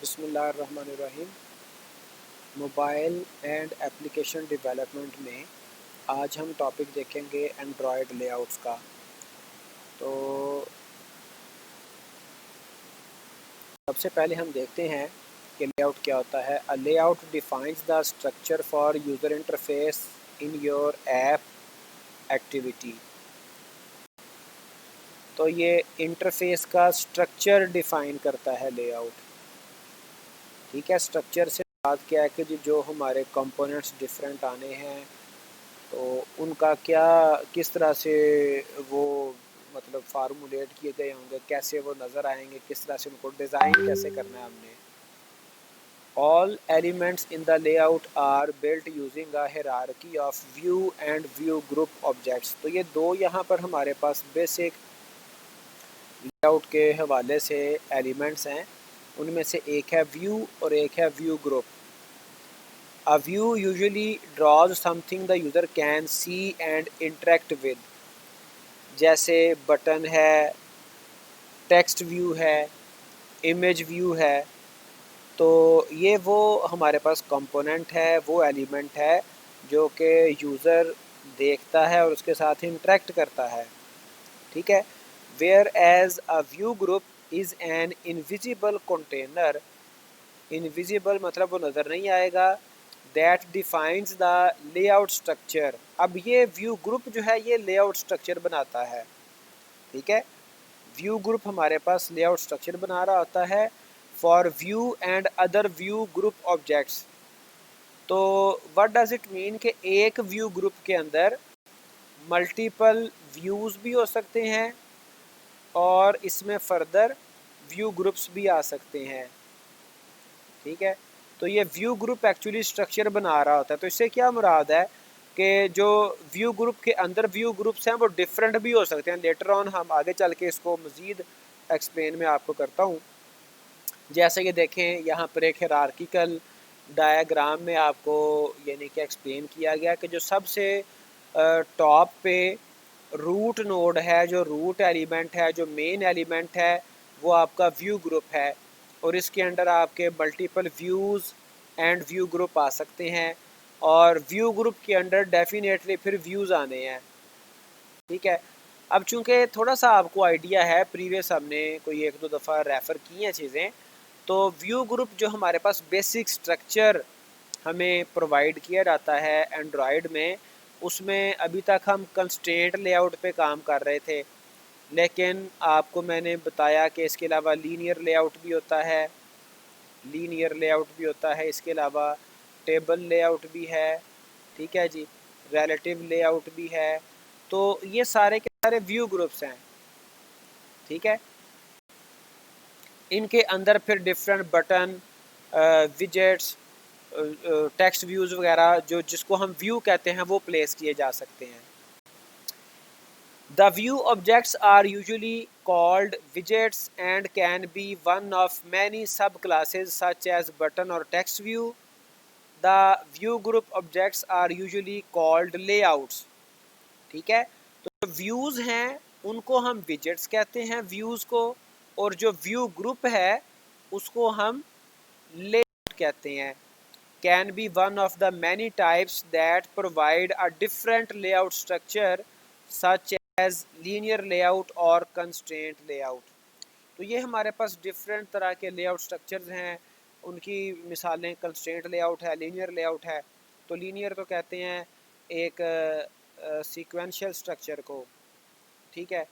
बिस्मिल्लाहिर्रहमानिर्रहीम। Mobile and application development में आज हम टॉपिक देखेंगे एंड्रॉयड लेआउट्स का। तो सबसे पहले हम देखते हैं कि लेआउट क्या होता है। A layout defines the structure for user interface in your app activity. तो ये इंटरफेस का स्ट्रक्चर डिफ़ाइन करता है लेआउट। ठीक है, स्ट्रक्चर से बात क्या है कि जो हमारे कंपोनेंट्स डिफरेंट आने हैं तो उनका क्या किस तरह से वो मतलब फार्मूलेट किए गए होंगे, कैसे वो नज़र आएंगे, किस तरह से उनको डिज़ाइन कैसे करना है हमने। All elements in the layout are built using a hierarchy of view and view group objects. तो ये दो यहाँ पर हमारे पास बेसिक लेआउट के हवाले से एलिमेंट्स हैं। उनमें से एक है व्यू और एक है view group. A view usually draws something the user can see and interact with, जैसे बटन है, टेक्स्ट व्यू है, इमेज व्यू है। तो ये वो हमारे पास कंपोनेंट है, वो एलिमेंट है जो कि यूज़र देखता है और उसके साथ इंटरेक्ट करता है। ठीक है, whereas a view group is an invisible container. Invisible मतलब वो नज़र नहीं आएगा। That defines the layout structure. अब ये व्यू ग्रुप जो है ये लेआउट स्ट्रक्चर बनाता है। ठीक है, व्यू ग्रुप हमारे पास लेआउट स्ट्रक्चर बना रहा होता है for view and other view group objects. तो व्हाट डज इट मीन कि एक व्यू ग्रुप के अंदर मल्टीपल व्यूज़ भी हो सकते हैं और इसमें फर्दर व्यू ग्रुप्स भी आ सकते हैं। ठीक है, तो ये व्यू ग्रुप एक्चुअली स्ट्रक्चर बना रहा होता है। तो इससे क्या मुराद है कि जो व्यू ग्रुप के अंदर व्यू ग्रुप्स हैं वो डिफरेंट भी हो सकते हैं। लेटर ऑन हम आगे चल के इसको मज़ीद एक्सप्लेन मैं आपको करता हूँ। जैसे कि देखें यहाँ पर एक हायरार्किकल डायग्राम में आपको यानी कि एक्सप्लेन किया गया कि जो सबसे टॉप पे रूट नोड है, जो रूट एलिमेंट है, जो मेन एलिमेंट है, वो आपका व्यू ग्रुप है और इसके अंडर आपके multiple views and view group आ सकते हैं और व्यू ग्रुप के अंडर डेफिनेटली फिर व्यूज़ आने हैं। ठीक है, अब चूंकि थोड़ा सा आपको आइडिया है, प्रीवियस हमने कोई एक दो दफ़ा रेफ़र की हैं चीज़ें, तो व्यू ग्रुप जो हमारे पास बेसिक स्ट्रक्चर हमें प्रोवाइड किया जाता है एंड्रॉयड में, उसमें अभी तक हम कंस्ट्रेंट लेआउट पे काम कर रहे थे। लेकिन आपको मैंने बताया कि इसके अलावा लीनियर लेआउट भी होता है, इसके अलावा टेबल लेआउट भी है। ठीक है जी, रिलेटिव लेआउट भी है। तो ये सारे के सारे व्यू ग्रुप्स हैं। ठीक है, इनके अंदर फिर different button, widgets, text views वगैरह जो जिसको हम व्यू कहते हैं वो प्लेस किए जा सकते हैं। The view objects are usually called widgets and can be one of many subclasses such as button or text view. The view group objects are usually called layouts. ठीक है, तो जो व्यूज़ हैं उनको हम widgets कहते हैं व्यूज़ को, और जो व्यू ग्रुप है उसको हम लेआउट कहते हैं। Can be one of the many types that provide a different layout structure such as linear layout or constraint layout. तो ये हमारे पास डिफरेंट तरह के लेआउट स्ट्रक्चर्स हैं। उनकी मिसालें कंस्ट्रेंट लेआउट है, लीनियर लेआउट है। तो लीनियर तो कहते हैं एक सीक्वेंशियल स्ट्रक्चर को। ठीक है,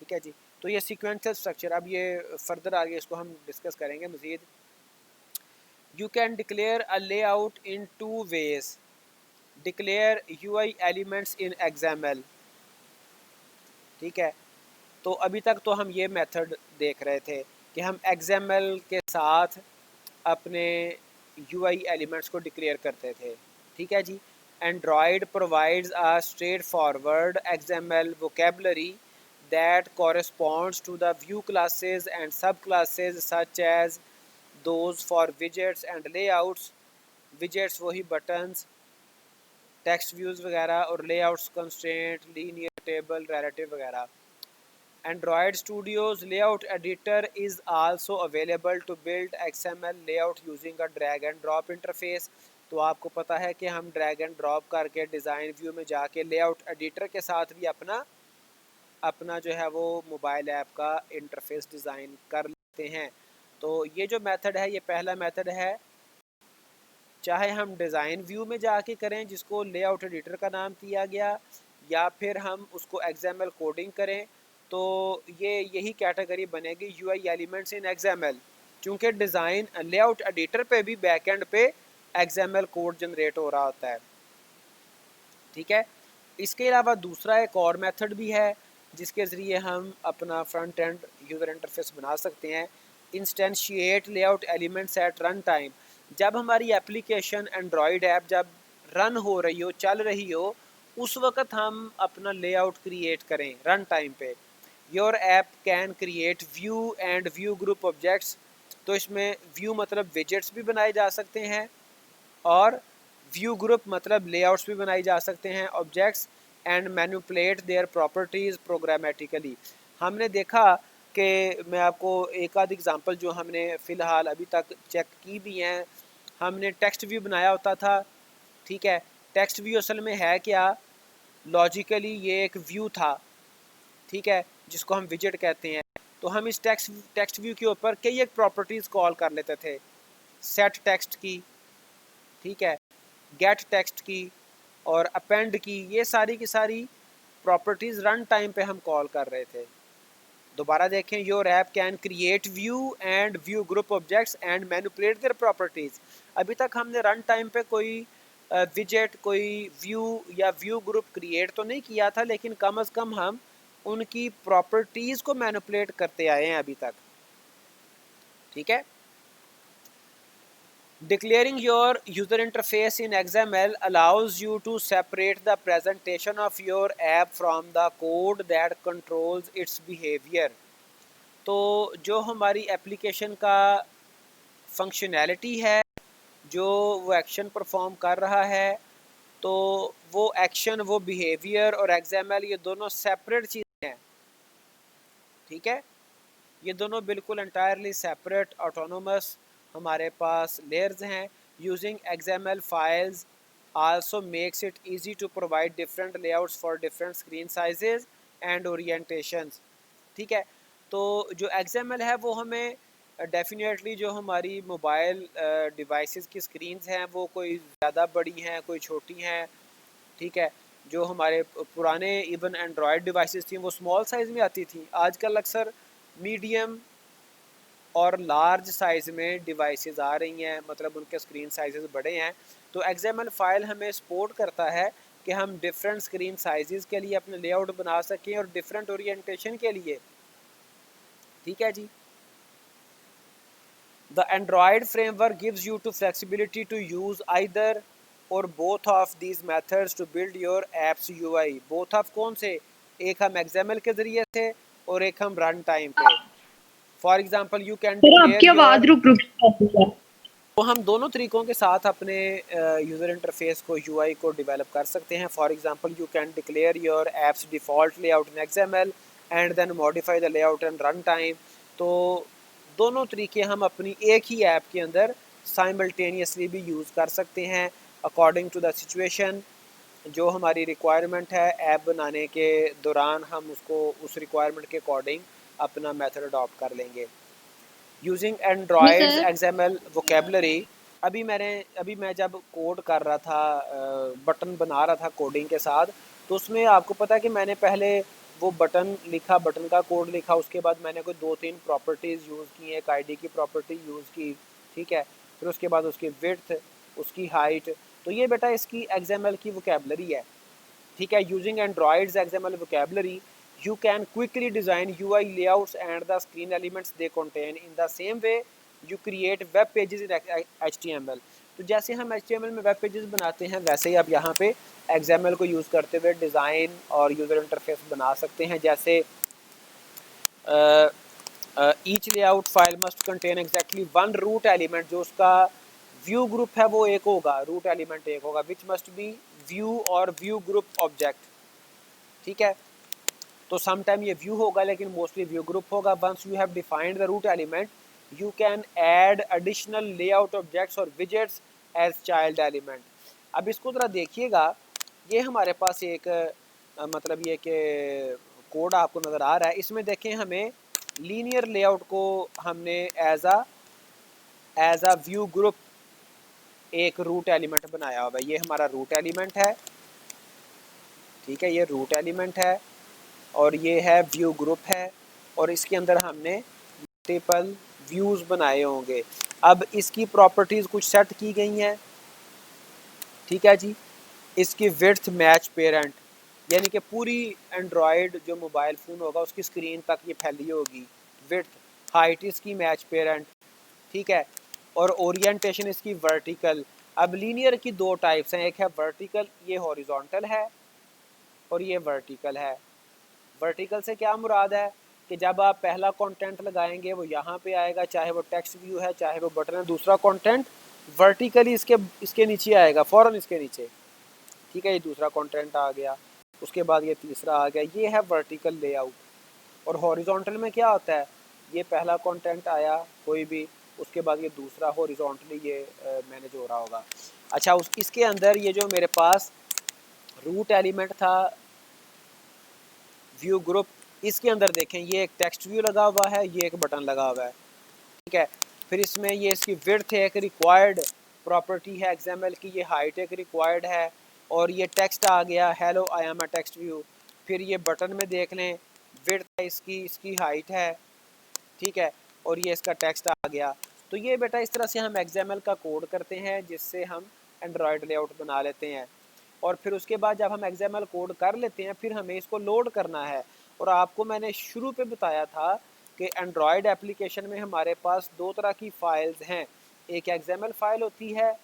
ठीक है जी, तो ये सीक्वेंशियल स्ट्रक्चर, अब ये फर्दर आगे इसको हम डिस्कस करेंगे मज़ीद। You can declare a layout in two ways. Declare UI elements in XML. ठीक है, तो अभी तक तो हम ये मेथड देख रहे थे कि हम XML के साथ अपने UI एलिमेंट्स को डिक्लेयर करते थे। ठीक है जी, Android provides a straightforward XML vocabulary that corresponds to the view classes and subclasses such as those for widgets and layouts. widgets वही buttons, टेक्स्ट व्यूज़ वगैरह, और layouts constraint, linear, table, relative वगैरह। Android Studio's layout editor is also available to build XML layout using a drag and drop interface. तो आपको पता है कि हम ड्रैग एंड ड्रॉप करके डिज़ाइन व्यू में जाके लेआउट एडिटर के साथ भी अपना जो है वो मोबाइल ऐप का इंटरफेस डिज़ाइन कर लेते हैं। तो ये जो मेथड है, ये पहला मेथड है, चाहे हम डिज़ाइन व्यू में जाके करें जिसको लेआउट एडिटर का नाम दिया गया, या फिर हम उसको XML कोडिंग करें, तो ये यही कैटेगरी बनेगी UI एलिमेंट्स इन XML, क्योंकि डिज़ाइन लेआउट एडिटर पे भी बैकएंड पे XML कोड जनरेट हो रहा होता है। ठीक है, इसके अलावा दूसरा एक और मेथड भी है जिसके ज़रिए हम अपना फ्रंट एंड यूज़र इंटरफेस बना सकते हैं। Instantiate layout elements at run time. जब हमारी एप्लीकेशन एंड्रॉयड ऐप जब रन हो रही हो, चल रही हो, उस वक्त हम अपना लेआउट क्रिएट करें रन टाइम पे। Your app can create view and view group objects. तो इसमें व्यू मतलब विजेट्स भी बनाए जा सकते हैं, और व्यू ग्रुप मतलब लेआउट्स भी बनाई जा सकते हैं, objects, and manipulate their properties programmatically. हमने देखा कि मैं आपको एक आध एग्जांपल जो हमने फ़िलहाल अभी तक चेक की भी हैं, हमने टेक्स्ट व्यू बनाया होता था। ठीक है, टेक्स्ट व्यू असल में है क्या, लॉजिकली ये एक व्यू था, ठीक है, जिसको हम विजेट कहते हैं। तो हम इस टेक्स्ट व्यू के ऊपर कई एक प्रॉपर्टीज़ कॉल कर लेते थे, सेट टेक्स्ट की, ठीक है, गेट टेक्स्ट की और अपेंड की, ये सारी की सारी प्रॉपर्टीज़ रन टाइम पे हम कॉल कर रहे थे। दोबारा देखें, your app can create view and view group objects and manipulate their properties. अभी तक हमने रन टाइम पे कोई विजेट, कोई व्यू या व्यू ग्रुप क्रिएट तो नहीं किया था, लेकिन कम अज़ कम हम उनकी प्रॉपर्टीज़ को मैनिपुलेट करते आए हैं अभी तक। ठीक है, Declaring your user interface in XML allows you to separate the presentation of your app from the code that controls its behavior. तो जो हमारी एप्लीकेशन का फंक्शनैलिटी है, जो वो एक्शन परफॉर्म कर रहा है, तो वो एक्शन, वो बिहेवियर और XML ये दोनों सेपरेट चीज़ें हैं। ठीक है, ये दोनों बिल्कुल एंटायरली सेपरेट ऑटोनोमस हमारे पास लेयर्स हैं। Using XML files also makes it easy to provide different layouts for different screen sizes and orientations. ठीक है, तो जो XML है वो हमें डेफिनेटली जो हमारी मोबाइल डिवाइसेस की स्क्रीन्स हैं वो कोई ज़्यादा बड़ी हैं, कोई छोटी हैं। ठीक है, जो हमारे पुराने इवन एंड्रॉयड डिवाइसेस थी वो स्मॉल साइज़ में आती थी, आजकल अक्सर मीडियम और लार्ज साइज़ में डिवाइसेस आ रही हैं, मतलब उनके स्क्रीन साइजेस बड़े हैं। तो XML फ़ाइल हमें सपोर्ट करता है कि हम डिफरेंट स्क्रीन साइजेस के लिए अपने लेआउट बना सकें और डिफरेंट ओरिएंटेशन के लिए। ठीक है जी, the Android framework gives you to flexibility to use either or both of these methods to build your apps UI। Both of कौन से, एक हम XML के ज़रिए से और एक हम रन टाइम पे। For example you can declare your, तो हम दोनों तरीक़ों के साथ अपने यूज़र इंटरफेस को UI को डेवलप कर सकते हैं। For example you can declare your apps default layout in XML and then modify the layout and run time. तो दोनों तरीके हम अपनी एक ही ऐप के अंदर साइमल्टेनियसली भी यूज़ कर सकते हैं अकॉर्डिंग टू द सिचुएशन। जो हमारी रिक्वायरमेंट है ऐप बनाने के दौरान, हम उसको उस रिक्वायरमेंट के अकॉर्डिंग अपना मेथड अडॉप्ट कर लेंगे। Using Android XML vocabulary. अभी मैं जब कोड कर रहा था, बटन बना रहा था कोडिंग के साथ, तो उसमें आपको पता है कि मैंने पहले वो बटन लिखा, बटन का कोड लिखा, उसके बाद मैंने कोई 2-3 प्रॉपर्टीज़ यूज़ की, एक ID की प्रॉपर्टी यूज़ की। ठीक है, फिर उसके बाद उसकी विड्थ, उसकी हाइट, तो ये बेटा इसकी XML की वोकेबलरी है। ठीक है, using androids XML vocabulary you can quickly design UI layouts and the screen elements they contain in the same way you create web pages in HTML। तो जैसे हम HTML में वेब पेजेस बनाते हैं, वैसे ही आप यहाँ पे XML को यूज़ करते हुए डिज़ाइन और यूज़र इंटरफेस बना सकते हैं। जैसे each layout file must contain exactly one root element, जो उसका व्यू ग्रुप है वो एक होगा, रूट एलिमेंट एक होगा, विच मस्ट बी व्यू और व्यू ग्रुप ऑब्जेक्ट। ठीक है, तो सम टाइम ये व्यू होगा लेकिन मोस्टली व्यू ग्रुप होगा। Once you have defined the root element you can add additional layout objects और विजेट्स एज चाइल्ड एलिमेंट। अब इसको ज़रा देखिएगा, ये हमारे पास एक मतलब ये कि कोड आपको नज़र आ रहा है, इसमें देखें हमें लीनियर लेआउट को हमने एज अ व्यू ग्रुप एक रूट एलिमेंट बनाया हुआ है। ये हमारा रूट एलिमेंट है, ठीक है, ये रूट एलिमेंट है और ये है व्यू ग्रुप है और इसके अंदर हमने मल्टीपल व्यूज़ बनाए होंगे। अब इसकी प्रॉपर्टीज़ कुछ सेट की गई हैं, ठीक है जी। इसकी विड्थ मैच पेरेंट, यानी कि पूरी एंड्रॉयड जो मोबाइल फ़ोन होगा उसकी स्क्रीन तक ये फैली होगी। विड्थ, हाइट इसकी मैच पेरेंट, ठीक है, और ओरिएंटेशन इसकी वर्टिकल। अब लीनियर की दो टाइप्स हैं, एक है वर्टिकल, ये हॉरिजॉन्टल है और ये वर्टिकल है। वर्टिकल से क्या मुराद है कि जब आप पहला कंटेंट लगाएंगे वो यहाँ पे आएगा, चाहे वो टेक्स्ट व्यू है चाहे वो बटन है, दूसरा कंटेंट वर्टिकली इसके नीचे आएगा, फ़ौरन इसके नीचे, ठीक है। ये दूसरा कंटेंट आ गया, उसके बाद ये तीसरा आ गया, ये है वर्टिकल लेआउट। और हॉरिजॉन्टल में क्या होता है, ये पहला कंटेंट आया कोई भी, उसके बाद ये दूसरा हॉरिजॉन्टली ये मैनेज हो रहा होगा। अच्छा, इसके अंदर ये जो मेरे पास रूट एलिमेंट था व्यू ग्रुप, इसके अंदर देखें ये एक टेक्स्ट व्यू लगा हुआ है, ये एक बटन लगा हुआ है, ठीक है। फिर इसमें ये इसकी विड्थ एक रिक्वायर्ड प्रॉपर्टी है XML की, ये हाइट एक रिक्वायर्ड है और ये टेक्स्ट आ गया hello I am a text view. फिर ये बटन में देख लें विड्थ है इसकी हाइट है, ठीक है, और ये इसका टेक्स्ट आ गया। तो ये बेटा इस तरह से हम XML का कोड करते हैं जिससे हम एंड्रॉयड लेआउट बना लेते हैं। और फिर उसके बाद जब हम XML कोड कर लेते हैं फिर हमें इसको लोड करना है। और आपको मैंने शुरू पे बताया था कि एंड्रॉयड एप्लीकेशन में हमारे पास दो तरह की फ़ाइल्स हैं, एक XML फ़ाइल होती है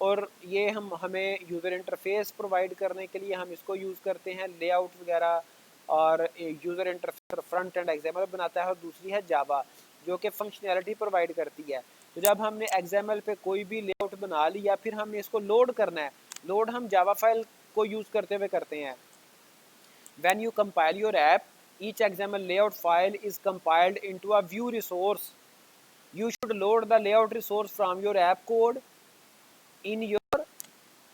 और ये हमें यूज़र इंटरफेस प्रोवाइड करने के लिए हम इसको यूज़ करते हैं, लेआउट वगैरह, और user interface front end XML बनाता है। और दूसरी है जावा जो कि फंक्शनैलिटी प्रोवाइड करती है। तो जब हमने XML पे कोई भी लेआउट बना लिया फिर हमने इसको लोड करना है, लोड हम जावा फाइल को यूज़ करते हुए करते हैं। When you compile your app, each XML layout file is compiled into a view resource. You should load the layout resource from your app code in your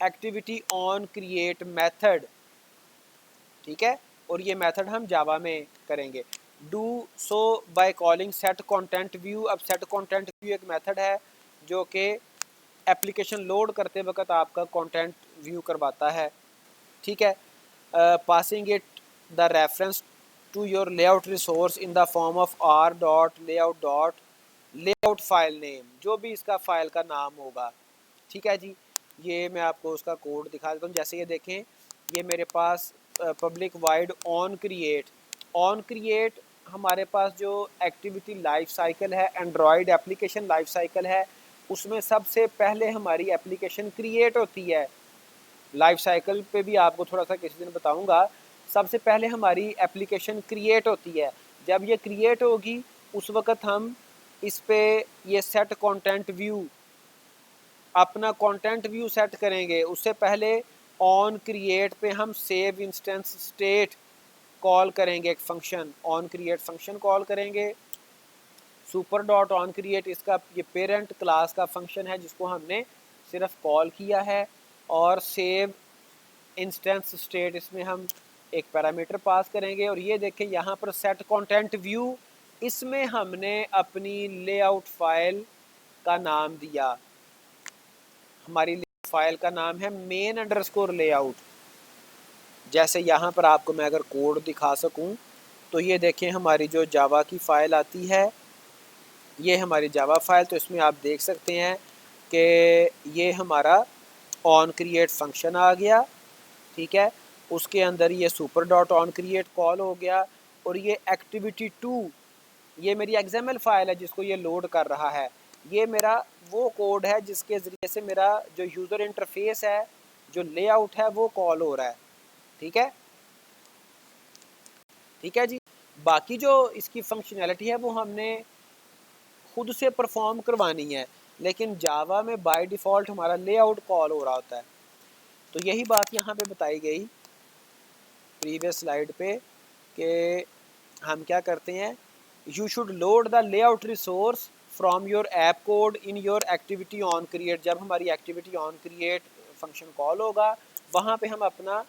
activity on create method, ठीक है। और ये method हम जावा में करेंगे। Do so by calling set content view. अब set content view एक method है जो कि एप्लीकेशन लोड करते वक्त आपका कंटेंट व्यू करवाता है, ठीक है। Passing it the reference to your layout resource in the form of r.layout file name, जो भी इसका फाइल का नाम होगा, ठीक है जी। ये मैं आपको उसका कोड दिखा देता हूँ। जैसे ये देखें, ये मेरे पास पब्लिक वाइड ऑन क्रिएट हमारे पास जो एक्टिविटी लाइफ साइकिल है, एंड्रॉयड एप्लीकेशन लाइफ साइकिल है, उसमें सबसे पहले हमारी एप्लीकेशन क्रिएट होती है। लाइफ साइकिल पे भी आपको थोड़ा सा किसी दिन बताऊंगा। सबसे पहले हमारी एप्लीकेशन क्रिएट होती है, जब ये क्रिएट होगी उस वक़्त हम इस पे ये सेट कंटेंट व्यू, अपना कंटेंट व्यू सेट करेंगे। उससे पहले ऑन क्रिएट पे हम सेव इंस्टेंस स्टेट कॉल करेंगे, एक function on create function call करेंगे। सुपर डॉट ऑन क्रिएट इसका ये पेरेंट क्लास का फंक्शन है जिसको हमने सिर्फ कॉल किया है। और सेव इंस्टेंस स्टेट, इसमें हम एक पैरामीटर पास करेंगे। और ये देखें यहाँ पर सेट कंटेंट व्यू, इसमें हमने अपनी लेआउट फाइल का नाम दिया। हमारी फाइल का नाम है मेन अंडरस्कोर लेआउट। जैसे यहाँ पर आपको मैं अगर कोड दिखा सकूँ तो ये देखें हमारी जो जावा की फ़ाइल आती है, ये हमारी जावा फाइल। तो इसमें आप देख सकते हैं कि ये हमारा ऑन क्रिएट फंक्शन आ गया, ठीक है। उसके अंदर ये super dot on create call हो गया। और ये एक्टिविटी 2, ये मेरी XML फाइल है जिसको ये लोड कर रहा है। ये मेरा वो कोड है जिसके ज़रिए से मेरा जो यूज़र इंटरफेस है, जो लेआउट है, वो कॉल हो रहा है, ठीक है, ठीक है जी। बाकी जो इसकी फंक्शनैलिटी है वो हमने खुद से परफॉर्म करवानी है, लेकिन जावा में बाय डिफ़ॉल्ट हमारा लेआउट कॉल हो रहा होता है। तो यही बात यहाँ पे बताई गई प्रीवियस स्लाइड पे कि हम क्या करते हैं, you should load the layout resource from your app code in your activity on create. जब हमारी activity on create function call होगा वहाँ पे हम अपना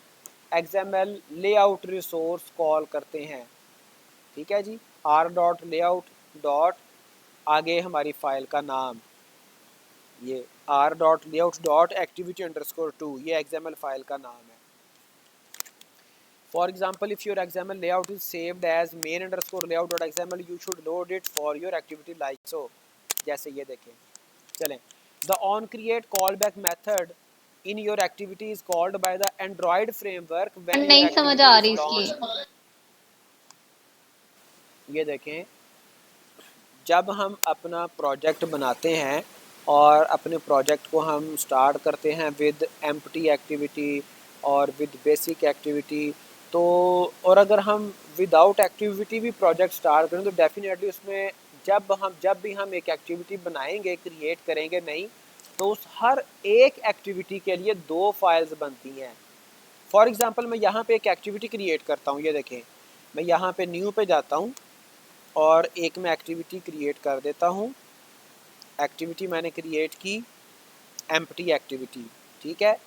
XML लेआउट रिसोर्स कॉल करते हैं। ठीक है जी, r.layout. आगे हमारी फाइल का नाम, ये r.layout.activity_2 ये XML फाइल का नाम है। For example, if your XML layout is saved as main_layout.xml, you should load it for your activity like so. जैसे ये देखें, चलें। The onCreate callback method in your activity is called by the Android framework when your नहीं समझ activity uh is रही launched. इसकी। ये देखें, जब हम अपना प्रोजेक्ट बनाते हैं और अपने प्रोजेक्ट को हम स्टार्ट करते हैं विद एम्प्टी एक्टिविटी और विद बेसिक एक्टिविटी, तो और अगर हम विदाउट एक्टिविटी भी प्रोजेक्ट स्टार्ट करें तो डेफिनेटली उसमें जब भी हम एक एक्टिविटी बनाएंगे, क्रिएट करेंगे नई, तो उस हर एक एक्टिविटी के लिए 2 फाइल्स बनती हैं। फॉर एग्ज़ाम्पल मैं यहाँ पे एक एक्टिविटी क्रिएट करता हूँ, ये देखें, मैं यहाँ पे न्यू पे जाता हूँ और एक मैं एक्टिविटी क्रिएट कर देता हूँ। एक्टिविटी मैंने क्रिएट की, एम्प्टी एक्टिविटी, ठीक है।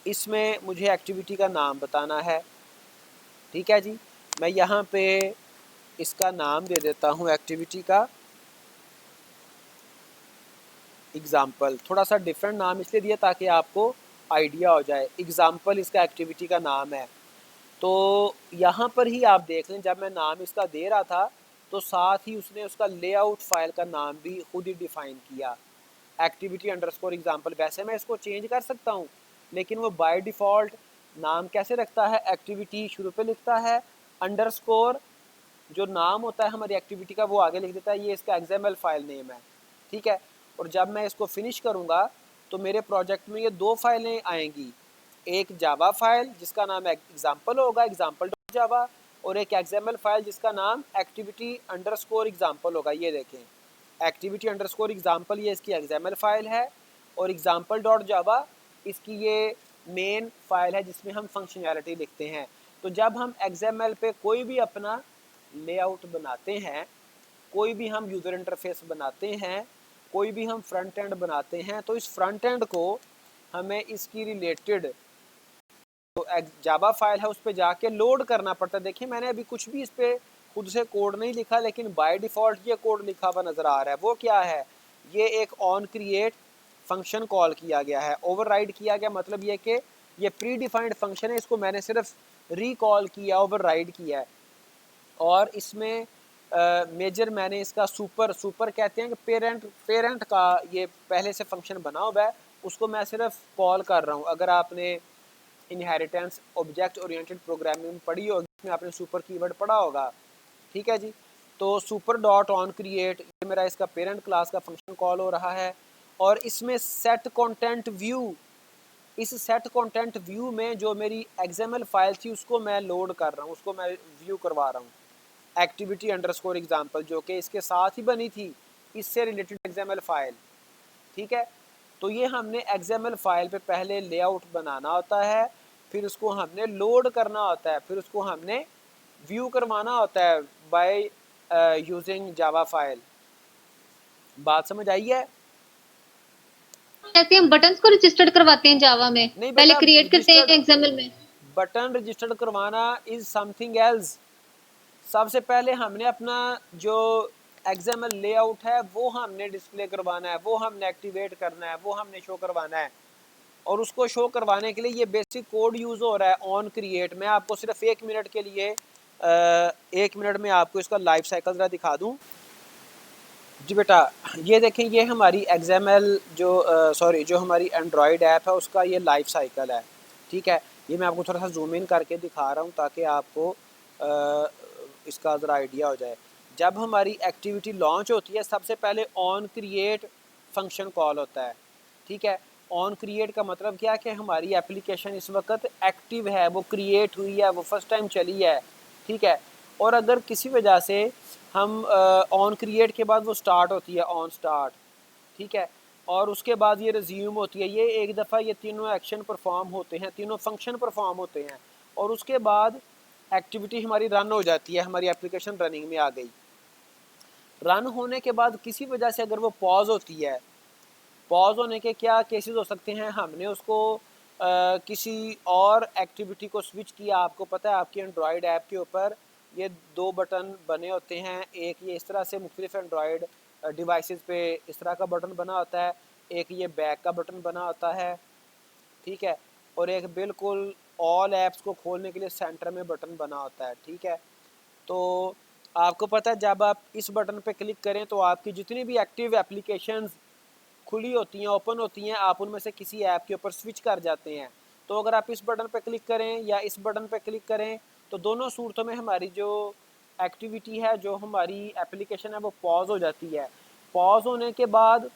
इसमें मुझे एक्टिविटी का नाम बताना है, ठीक है जी। मैं यहाँ पे इसका नाम दे देता हूँ एक्टिविटी का एग्ज़ाम्पल। थोड़ा सा डिफरेंट नाम इसलिए दिया ताकि आपको आइडिया हो जाए। एग्ज़ाम्पल इसका एक्टिविटी का नाम है। तो यहाँ पर ही आप देख लें, जब मैं नाम इसका दे रहा था तो साथ ही उसने उसका लेआउट फाइल का नाम भी खुद ही डिफ़ाइन किया, activity_example। वैसे मैं इसको चेंज कर सकता हूँ, लेकिन वो बाय डिफ़ॉल्ट नाम कैसे रखता है, एक्टिविटी शुरू पे लिखता है, अंडरस्कोर जो नाम होता है हमारी एक्टिविटी का वो आगे लिख देता है, ये इसका XML फाइल नेम है, ठीक है। और जब मैं इसको फिनिश करूँगा तो मेरे प्रोजेक्ट में ये 2 फाइलें आएंगी, एक जावा फाइल जिसका नाम एग्जाम्पल होगा, example.java, और एक XML फाइल जिसका नाम activity_example होगा। ये देखें, activity_example ये इसकी XML फाइल है और example.java इसकी ये मेन फाइल है जिसमें हम फंक्शनैलिटी लिखते हैं। तो जब हम XML पे कोई भी अपना लेआउट बनाते हैं, कोई भी हम यूज़र इंटरफेस बनाते हैं, कोई भी हम फ्रंट एंड बनाते हैं, तो इस फ्रंट एंड को हमें इसकी रिलेटेड तो जावा फाइल है उस पर जाके लोड करना पड़ता है। देखिए मैंने अभी कुछ भी इस पर खुद से कोड नहीं लिखा, लेकिन बाय डिफ़ॉल्ट ये कोड लिखा हुआ नज़र आ रहा है। वो क्या है, ये एक ऑन क्रिएट फंक्शन कॉल किया गया है, ओवरराइड किया गया, मतलब ये कि ये प्री डिफाइंड फंक्शन है, इसको मैंने सिर्फ रिकॉल किया, ओवरराइड किया है। और इसमें मेजर मैंने इसका सुपर कहते हैं कि पेरेंट का ये पहले से फंक्शन बना हुआ है, उसको मैं सिर्फ कॉल कर रहा हूँ। अगर आपने इनहेरिटेंस ऑब्जेक्ट ओरिएंटेड प्रोग्रामिंग पढ़ी होगी, इसमें आपने सुपर कीवर्ड पढ़ा होगा, ठीक है जी। तो सुपर डॉट ऑन क्रिएट ये मेरा इसका पेरेंट क्लास का फंक्शन कॉल हो रहा है। और इसमें सेट कंटेंट व्यू, इस सेट कंटेंट व्यू में जो मेरी XML फाइल थी उसको मैं लोड कर रहा हूँ, उसको मैं व्यू करवा रहा हूँ। activity_example जो कि इसके साथ ही बनी थी, इससे रिलेटेड XML फाइल, ठीक है। तो ये हमने XML फाइल पे पहले लेआउट बनाना होता है, फिर उसको हमने लोड करना होता है, फिर उसको हमने व्यू करवाना होता है बाय यूजिंग जावा फाइल। बात समझ आई है? ऐसे हम बटन्स को रजिस्टर्ड करवाते हैं जावा में, नहीं पहले बेटा, क्रिएट करते हैं रजिस्टर्ड XML में। बटन रजिस्टर्ड करवाना इज समथिंग एल्स। सबसे पहले हमने अपना जो XML लेआउट है वो हमने डिस्प्ले करवाना है, वो हमने एक्टिवेट करना है, वो हमने शो करवाना है। और उसको शो करवाने के लिए ये बेसिक कोड यूज़ हो रहा है ऑन क्रिएट। मैं आपको सिर्फ 1 मिनट के लिए 1 मिनट में आपको इसका लाइफ साइकिल ज़रा दिखा दूँ जी बेटा। ये देखें, ये हमारी XML जो हमारी एंड्रॉयड ऐप है उसका ये लाइफ साइकिल है, ठीक है। ये मैं आपको थोड़ा सा जूम इन करके दिखा रहा हूँ ताकि आपको इसका ज़रा आइडिया हो जाए। जब हमारी एक्टिविटी लॉन्च होती है सबसे पहले ऑन क्रिएट फंक्शन कॉल होता है, ठीक है। ऑन क्रिएट का मतलब क्या है कि हमारी एप्लीकेशन इस वक्त एक्टिव है, वो क्रिएट हुई है, वो फर्स्ट टाइम चली है, ठीक है। और अगर किसी वजह से हम ऑन क्रिएट के बाद वो स्टार्ट होती है ऑन स्टार्ट, ठीक है, और उसके बाद ये रिज्यूम होती है, ये एक दफ़ा ये तीनों एक्शन परफॉर्म होते हैं, तीनों फंक्शन परफॉर्म होते हैं। और उसके बाद एक्टिविटी हमारी रन हो जाती है, हमारी एप्लीकेशन रनिंग में आ गई। रन होने के बाद किसी वजह से अगर वो पॉज होती है, पॉज होने के क्या केसेस हो सकते हैं, हमने उसको किसी और एक्टिविटी को स्विच किया। आपको पता है आपकी एंड्रॉयड ऐप के ऊपर ये दो बटन बने होते हैं, एक ये इस तरह से मुख्तलिफ एंड्रॉयड डिवाइसेस पे इस तरह का बटन बना होता है, एक ये बैक का बटन बना होता है, ठीक है, और एक बिल्कुल ऑल ऐप्स को खोलने के लिए सेंटर में बटन बना होता है, ठीक है। तो आपको पता है जब आप इस बटन पे क्लिक करें तो आपकी जितनी भी एक्टिव एप्लीकेशंस खुली होती हैं, ओपन होती हैं, आप उनमें से किसी ऐप के ऊपर स्विच कर जाते हैं। तो अगर आप इस बटन पर क्लिक करें या इस बटन पर क्लिक करें तो दोनों सूरतों में हमारी जो एक्टिविटी है, जो हमारी एप्लीकेशन है, वो पॉज हो जाती है। पॉज होने के बाद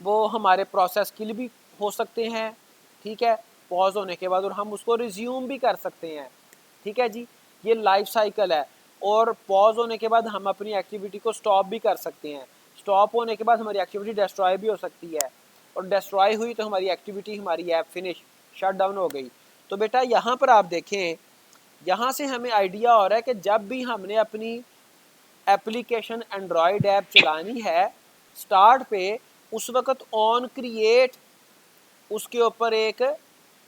वो हमारे प्रोसेस किल भी हो सकते हैं, ठीक है, पॉज होने के बाद, और हम उसको रिज्यूम भी कर सकते हैं, ठीक है जी। ये लाइफ साइकिल है। और पॉज होने के बाद हम अपनी एक्टिविटी को स्टॉप भी कर सकते हैं। स्टॉप होने के बाद हमारी एक्टिविटी डिस्ट्रॉय भी हो सकती है, और डिस्ट्रॉय हुई तो हमारी एक्टिविटी, हमारी ऐप फिनिश, शट डाउन हो गई। तो बेटा यहाँ पर आप देखें, यहाँ से हमें आइडिया हो रहा है कि जब भी हमने अपनी एप्लीकेशन एंड्रॉयड ऐप चलानी है स्टार्ट पे, उस वक्त ऑन क्रिएट उसके ऊपर एक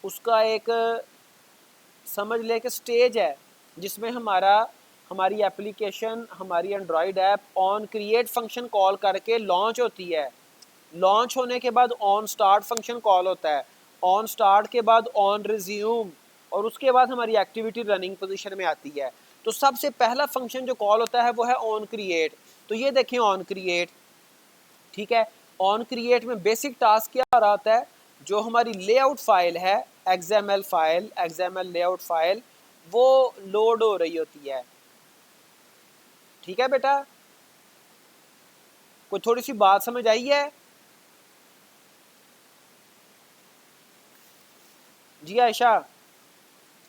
उसका एक समझ ले कि स्टेज है जिसमें हमारी एप्लीकेशन, हमारी Android app on create function call करके लॉन्च होती है। लॉन्च होने के बाद ऑन स्टार्ट फंक्शन कॉल होता है, ऑन स्टार्ट के बाद ऑन रिज्यूम, और उसके बाद हमारी एक्टिविटी रनिंग पोजीशन में आती है। तो सबसे पहला फंक्शन जो कॉल होता है वो है ऑन क्रिएट। तो ये देखें ऑन क्रिएट, ठीक है। ऑन क्रिएट में बेसिक टास्क क्या आ रहा होता है, जो हमारी लेआउट फाइल है, XML file, XML layout file, वो लोड हो रही होती है, ठीक है बेटा। कोई थोड़ी सी बात समझ आई है? जी आयशा,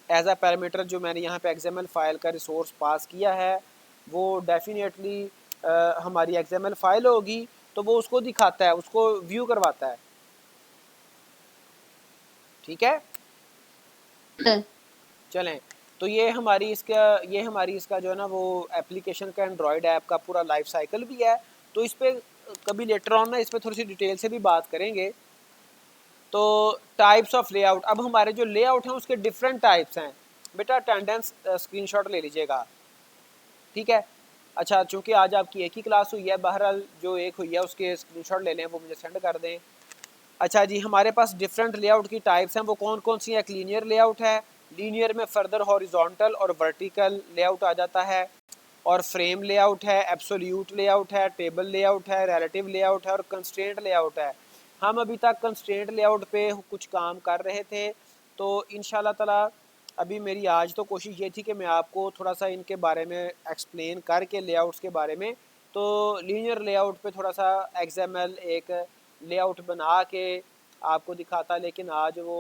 एज अ पैरामीटर जो मैंने यहाँ पे XML फाइल का रिसोर्स पास किया है वो डेफिनेटली हमारी XML फाइल होगी, तो वो उसको दिखाता है, उसको व्यू करवाता है, ठीक है। सर। चलें, तो ये हमारी इसका जो है ना वो एप्लीकेशन का एंड्रॉयड ऐप का पूरा लाइफ साइकिल भी है। तो इस पर कभी लेटर ऑन ना इस पर थोड़ी सी डिटेल से भी बात करेंगे। तो टाइप्स ऑफ लेआउट, अब हमारे जो लेआउट हैं उसके डिफरेंट टाइप्स हैं। बेटा अटेंडेंस स्क्रीनशॉट ले लीजिएगा, ठीक है। अच्छा, चूँकि आज आपकी एक ही क्लास हुई है, बहरहाल जो एक हुई है उसके स्क्रीनशॉट ले लें, वो मुझे सेंड कर दें। अच्छा जी, हमारे पास डिफरेंट लेआउट की टाइप्स हैं, वो कौन कौन सी है। एक लीनियर लेआउट है, लीनियर में फर्दर हॉरिजॉन्टल और वर्टिकल लेआउट आ जाता है, और फ्रेम लेआउट है, एब्सोल्यूट लेआउट है, टेबल लेआउट है, रिलेटिव लेआउट है, और कंस्ट्रेंट लेआउट है। हम अभी तक कंस्ट्रेंट लेआउट पे कुछ काम कर रहे थे, तो इंशाल्लाह ताला अभी मेरी आज तो कोशिश ये थी कि मैं आपको थोड़ा सा इनके बारे में एक्सप्लेन करके लेआउट्स के बारे में, तो लीनियर लेआउट पे थोड़ा सा XML एक लेआउट बना के आपको दिखाता, लेकिन आज वो